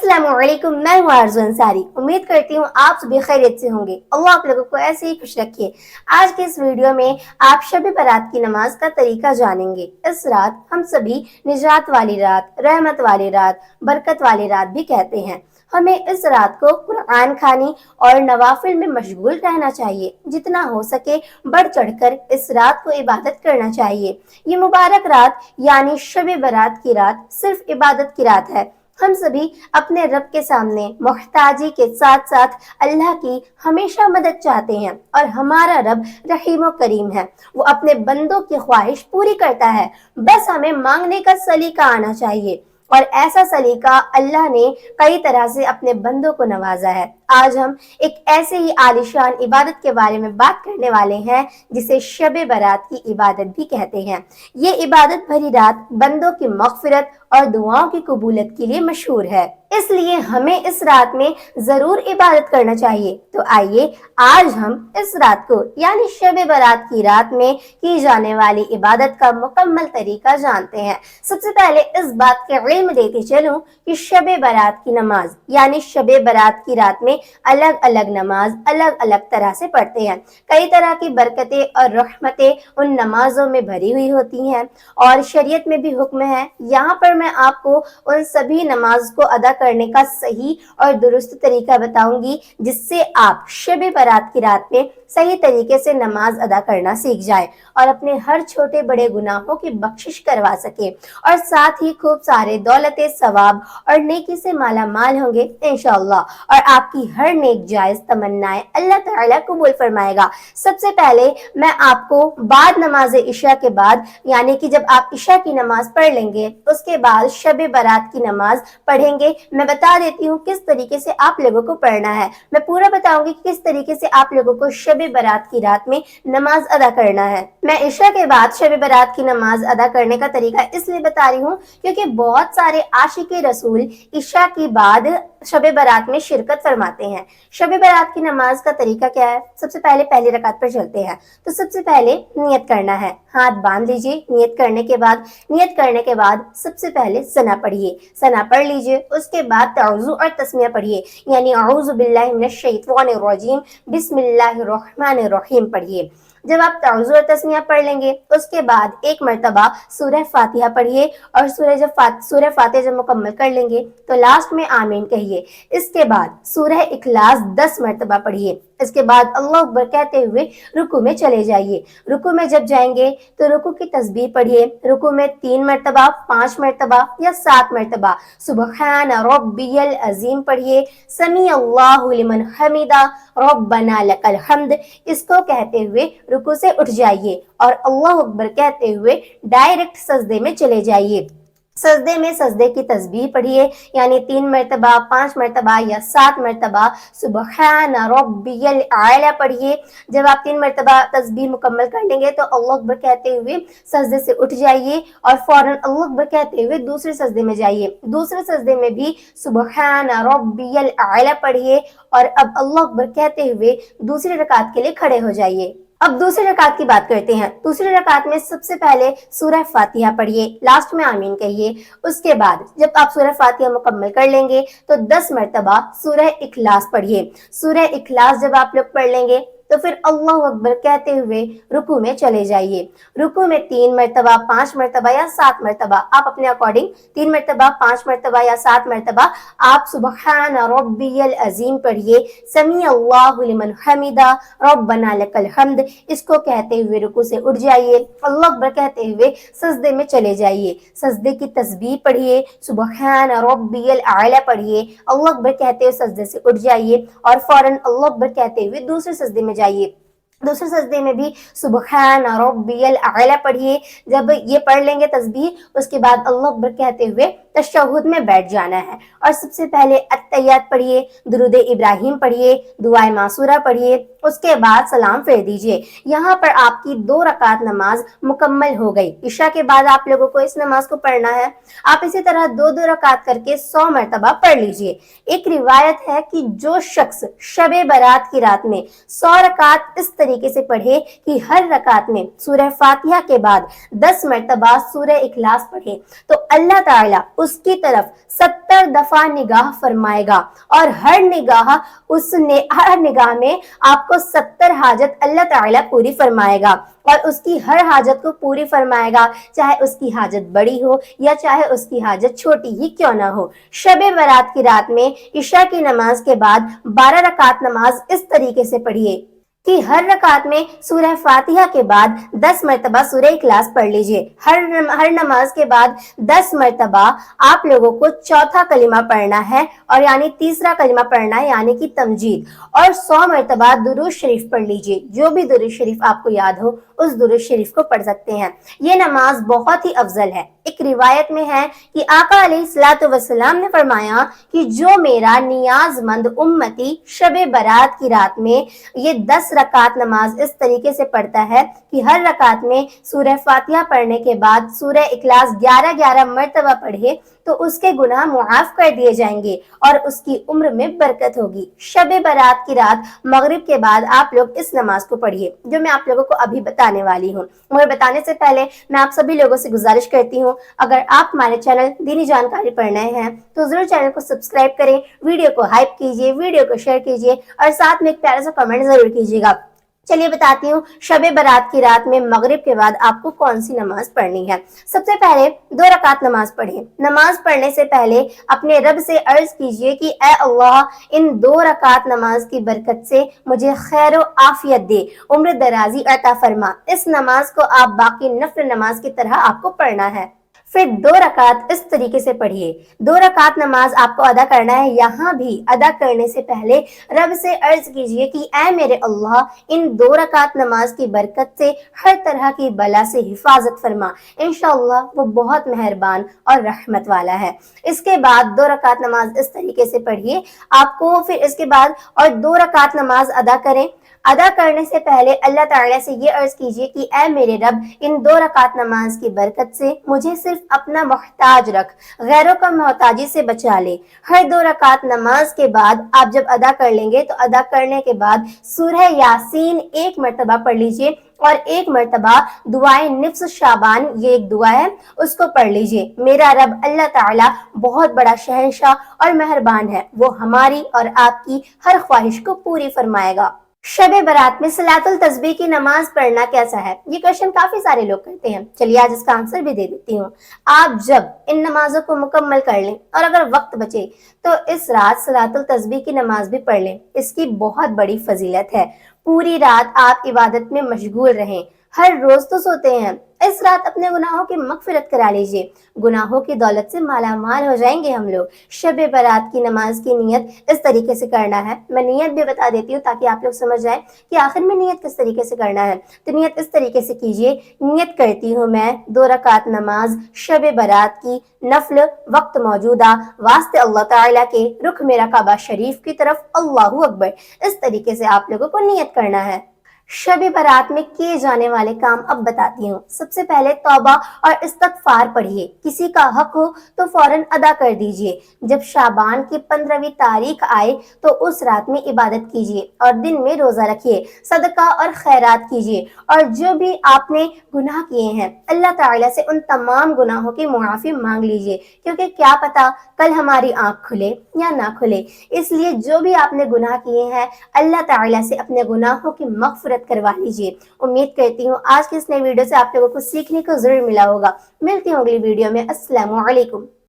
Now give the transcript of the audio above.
अस्सलाम वालेकुम, मैं हूँ आरज़ू अंसारी। उम्मीद करती हूँ आप सभी खैरियत से होंगे। अल्लाह आप लोगों को ऐसे ही खुश रखिए। आज के इस वीडियो में आप शब बारात की नमाज का तरीका जानेंगे। इस रात हम सभी निजात वाली रात, रहमत वाली रात, बरकत वाली रात भी कहते हैं। हमें इस रात को कुरान खानी और नवाफिल में मशगूल रहना चाहिए। जितना हो सके बढ़ चढ़कर इस रात को इबादत करना चाहिए। ये मुबारक रात यानी शब बारात की रात सिर्फ इबादत की रात है। हम सभी अपने रब के सामने मोहताजी के साथ साथ अल्लाह की हमेशा मदद चाहते हैं और हमारा रब रहीम व करीम है। वो अपने बंदों की ख्वाहिश पूरी करता है। बस हमें मांगने का सलीका आना चाहिए और ऐसा सलीका अल्लाह ने कई तरह से अपने बंदों को नवाजा है। आज हम एक ऐसे ही आलिशान इबादत के बारे में बात करने वाले हैं जिसे शब बारात की इबादत भी कहते हैं। ये इबादत भरी रात बंदों की मग़फ़िरत और दुआओं की कबूलियत के लिए मशहूर है, इसलिए हमें इस रात में जरूर इबादत करना चाहिए। तो आइए आज हम इस रात को यानी शब बारात की रात में की जाने वाली इबादत का मुकम्मल तरीका जानते हैं। सबसे पहले इस बात के इल्म देते चलूं कि शब बारात की नमाज यानी शब बारात की रात में अलग अलग नमाज अलग अलग तरह से पढ़ते हैं। कई तरह की बरकतें और रहमतें उन नमाजों में भरी हुई होती हैं और शरीयत में भी हुक्म है। यहाँ पर मैं आपको उन सभी नमाज को अदा करने का सही और दुरुस्त तरीका बताऊंगी जिससे आप शब बारात की रात में सही तरीके से नमाज अदा करना सीख जाए और अपने हर छोटे बड़े गुनाहों की बख्शिश करवा सके और साथ ही खूब सारे दौलते सवाब और नेकी से माला माल होंगे इंशाअल्लाह और आपकी हर नेक जायज तमन्नाएं अल्लाह ताला कबूल फरमाएगा। सबसे पहले मैं आपको बाद नमाज इशा के बाद यानी कि जब आप इशा की नमाज पढ़ लेंगे उसके बाद शब बारात की नमाज पढ़ेंगे। मैं बता देती हूँ किस तरीके से आप लोगों को पढ़ना है। मैं पूरा बताऊंगी कि किस तरीके से आप लोगों को शब बारात की रात में नमाज अदा करना है। मैं इशा के बाद शब बारात की नमाज अदा करने का तरीका इसलिए बता रही हूँ क्योंकि बहुत सारे आशिके रसूल इशा के बाद शब बारात में शिरकत फरमाते हैं। शब बारात की नमाज का तरीका क्या है? सबसे पहले पहली रकात पर चलते हैं। तो सबसे पहले नियत करना है, हाथ बांध लीजिए। नियत करने के बाद सबसे पहले सना पढ़िए, सना पढ़ लीजिए। उसके बाद तौज़ु और तस्मिया पढ़िए यानी औज़ु बिल्लाहि मिनश शैतानिर रजीम बिस्मिल्लाहिर रहमानिर रहीम पढ़िए। जब आप तौज़ु और तस्मिया पढ़ लेंगे उसके बाद एक मरतबा सूरह फातिहा पढ़िए और सूरह फातिहा जब मुकम्मल कर लेंगे तो लास्ट में आमीन कहिए। इसके बाद सूरह इखलास 10 मरतबा पढ़िए। इसके बाद अल्लाह अकबर कहते हुए रुकू में चले जाइए। रुकू में जब जाएंगे तो रुकू की तस्बीह पढ़िए। रुकू में 3 मरतबा, 5 मरतबा या 7 मरतबा सुबहान रब्बियल अजीम पढ़िए। समी अल्लाहु लिमन हमीदा रब्बना लकल हम्द इसको कहते हुए रुकू से उठ जाइए और अल्लाह अकबर कहते हुए डायरेक्ट सजदे में चले जाइए। सजदे में सजदे की तस्बीह पढ़िए यानी 3 मरतबा, 5 मरतबा या 7 मरतबा सुबहान रब्बियल आला पढ़िए। जब आप 3 मरतबा तस्बीह मुकम्मल कर लेंगे तो अल्लाह अकबर कहते हुए सजदे से उठ जाइए और फौरन अल्लाह अकबर कहते हुए दूसरे सजदे में जाइए। दूसरे सजदे में भी सुबहान रब्बियल आला पढ़िए और अब अल्लाह अकबर कहते हुए दूसरी रकात के लिए खड़े हो जाइए। अब दूसरी रकात की बात करते हैं। दूसरी रकात में सबसे पहले सूरह फातिहा पढ़िए, लास्ट में आमीन कहिए। उसके बाद जब आप सूरह फातिहा मुकम्मल कर लेंगे तो 10 मरतबा सूरह इखलास पढ़िए। सूरह इखलास जब आप लोग पढ़ लेंगे तो फिर अल्लाह अकबर कहते हुए रुकू में चले जाइए। रुकू में 3 मरतबा, 5 मरतबा या 7 मरतबा आप अपने अकॉर्डिंग 3 मरतबा, 5 मरतबा या 7 मरतबा आप सुबहान रब्बियल अजीम पढ़िए। समी अल्लाहु लिमन हमीदा रब्बना लकल हम्द इसको कहते हुए रुकू से उठ जाइए। अल्लाह अकबर कहते हुए सजदे में चले जाइए। सजदे की तस्बीह पढ़िए, सुबहान रब्बियल आला पढ़िए। अल्लाह अकबर कहते हुए सजदे से उठ जाइए और फौरन अल्लाह अकबर कहते हुए दूसरे सजदे में जाइए। दूसरे सजदे में भी सुबहान रब्बियल आला पढ़िए। जब ये पढ़ लेंगे तस्बीह उसके बाद अल्लाह अकबर कहते हुए तशहुद में बैठ जाना है और सबसे पहले अत्तहियात पढ़िए, दुरूद इब्राहिम पढ़िए, दुआए मासूरा पढ़िए। उसके बाद सलाम फेर दीजिए। यहाँ पर आपकी 2 रकात नमाज मुकम्मल हो गई। इशा के बाद आप लोगों को इस नमाज को पढ़ना है। आप इसी तरह 2-2 रकात करके 100 मरतबा पढ़ लीजिए। एक रिवायत है कि जो शख्स शब बारात की रात में 100 रकात इस طریقے سے پڑھے کہ ہر رکعت میں سورہ فاتحہ کے بعد 10 مرتبہ سورہ اخلاص پڑھے تو اللہ تعالیٰ اس کی طرف 70 دفعہ نگاہ فرمائے گا، اور ہر نگاہ میں آپ کو 70 حاجت اللہ تعالیٰ پوری فرمائے گا، اور اس کی ہر حاجت کو پوری فرمائے گا، چاہے اس کی حاجت بڑی ہو یا چاہے اس کی حاجت چھوٹی ہی کیوں نہ ہو۔ شب برات کی رات میں عشاء کی نماز کے بعد 12 رکعت نماز اس طریقے سے پڑھیے کہ ہر رکعت میں سورہ فاتحہ کے بعد 10 مرتبہ سورہ اخلاص پڑھ لیجئے۔ ہر نماز کے بعد 10 مرتبہ آپ لوگوں کو چوتھا کلمہ پڑھنا ہے، اور یعنی تیسرا کلمہ پڑھنا ہے یعنی کہ تمجید، اور 100 مرتبہ درود شریف پڑھ لیجئے۔ جو بھی درود شریف آپ کو یاد ہو اس درود شریف کو پڑھ سکتے ہیں۔ یہ نماز بہت ہی افضل ہے۔ ایک روایت میں ہے کہ آقا علیہ الصلوۃ والسلام نے فرمایا کہ جو میرا نیاز مند امتی شب برات کی رات میں یہ 10 رکعت نماز اس طریقے سے پڑھتا ہے کہ ہر رکعت میں سورہ فاتحہ پڑھنے کے بعد سورہ اخلاص 11 مرتبہ پڑھے تو اس کے گناہ معاف کر دیے جائیں گے اور اس کی عمر میں برکت ہوگی۔ شب برات کی رات مغرب کے بعد آپ لوگ اس نماز کو پڑھیے جو میں آپ لوگوں کو ابھی بتانے والی ہوں۔ مجھے بتانے سے پہلے میں آپ سبھی لوگوں سے گزارش کرتی ہوں، اگر آپ ہمارے چینل دینی جانکاری پڑھ رہے ہیں تو ضرور چینل کو سبسکرائب کریں، ویڈیو کو ہائپ کیجیے، ویڈیو کو شیئر کیجیے، اور ساتھ میں ایک پیارا سا کمنٹ ضرور کیجیے گا۔ چلیے بتاتی ہوں شب برات کی رات میں مغرب کے بعد آپ کو کون سی نماز پڑھنی ہے۔ سب سے پہلے 2 رکعت نماز پڑھیں۔ نماز پڑھنے سے پہلے اپنے رب سے عرض کیجئے کہ اے اللہ، ان 2 رکعت نماز کی برکت سے مجھے خیر و عافیت دے، عمر درازی عطا فرما۔ اس نماز کو آپ باقی نفل نماز کی طرح آپ کو پڑھنا ہے۔ پھر 2 رکعت اس طریقے سے پڑھیے۔ 2 رکعت نماز آپ کو ادا کرنا ہے، یہاں بھی ادا کرنے سے پہلے رب سے عرض کیجئے کہ اے میرے اللہ، ان 2 رکعت نماز کی برکت سے ہر طرح کی بلا سے حفاظت فرما، انشاءاللہ وہ بہت مہربان اور رحمت والا ہے۔ اس کے بعد 2 رکعت نماز اس طریقے سے پڑھیے آپ کو، پھر اس کے بعد اور 2 رکعت نماز ادا کریں۔ ادا کرنے سے پہلے اللہ تعالیٰ سے یہ عرض کیجئے کہ اے میرے رب، ان 2 رکعت نماز کی برکت سے مجھے صرف اپنا محتاج رکھ، غیروں کا محتاجی سے بچا لے۔ ہر 2 رکعت نماز کے بعد آپ جب ادا کر لیں گے تو ادا کرنے کے بعد سورہ یاسین 1 مرتبہ پڑھ لیجئے، اور 1 مرتبہ دعائے نفس شعبان، یہ ایک دعا ہے، اس کو پڑھ لیجئے۔ میرا رب اللہ تعالیٰ بہت بڑا شہنشاہ اور مہربان ہے، وہ ہماری اور آپ کی ہر خواہش کو پوری فرمائے گا۔ شب برات میں صلاۃ التسبیح کی نماز پڑھنا کیسا ہے؟ یہ کوشچن کافی سارے لوگ کرتے ہیں، چلیے آج اس کا آنسر بھی دے دیتی ہوں۔ آپ جب ان نمازوں کو مکمل کر لیں اور اگر وقت بچے تو اس رات صلاۃ التسبیح کی نماز بھی پڑھ لیں، اس کی بہت بڑی فضیلت ہے۔ پوری رات آپ عبادت میں مشغول رہیں، ہر روز تو سوتے ہیں، اس رات اپنے گناہوں کی مغفرت کرا لیجئے، گناہوں کی دولت سے مالا مال ہو جائیں گے ہم لوگ۔ شب برات کی نماز کی نیت اس طریقے سے کرنا ہے، میں نیت بھی بتا دیتی ہوں تاکہ آپ لوگ سمجھ جائیں کہ آخر میں نیت کس طریقے سے کرنا ہے۔ تو نیت اس طریقے سے کیجئے، نیت کرتی ہوں میں 2 رکعت نماز شب برات کی نفل وقت موجودہ، واسطے اللہ تعالیٰ کے، رخ میرا کعبہ شریف کی طرف، اللہ اکبر۔ اس طریقے سے آپ لوگوں کو نیت کرنا ہے۔ شب برات میں کیے جانے والے کام اب بتاتی ہوں۔ سب سے پہلے توبہ اور استغفار پڑھیے، کسی کا حق ہو تو فوراً ادا کر دیجئے۔ جب شعبان کی 15ویں تاریخ آئے تو اس رات میں عبادت کیجئے اور دن میں روزہ رکھیے، صدقہ اور خیرات کیجئے، اور جو بھی آپ نے گناہ کیے ہیں اللہ تعالیٰ سے ان تمام گناہوں کی معافی مانگ لیجئے، کیونکہ کیا پتا کل ہماری آنکھ کھلے یا نہ کھلے، اس لیے جو بھی آپ نے گناہ کیے ہیں اللہ تعالیٰ سے اپنے گناہوں کی مغفرت کروا لیجئے۔ امید کرتی ہوں آج کی اس نئے ویڈیو سے آپ لوگوں کو سیکھنے کو ضرور ملا ہوگا۔ ملتی ہوں اگلی ویڈیو میں۔ السلام علیکم۔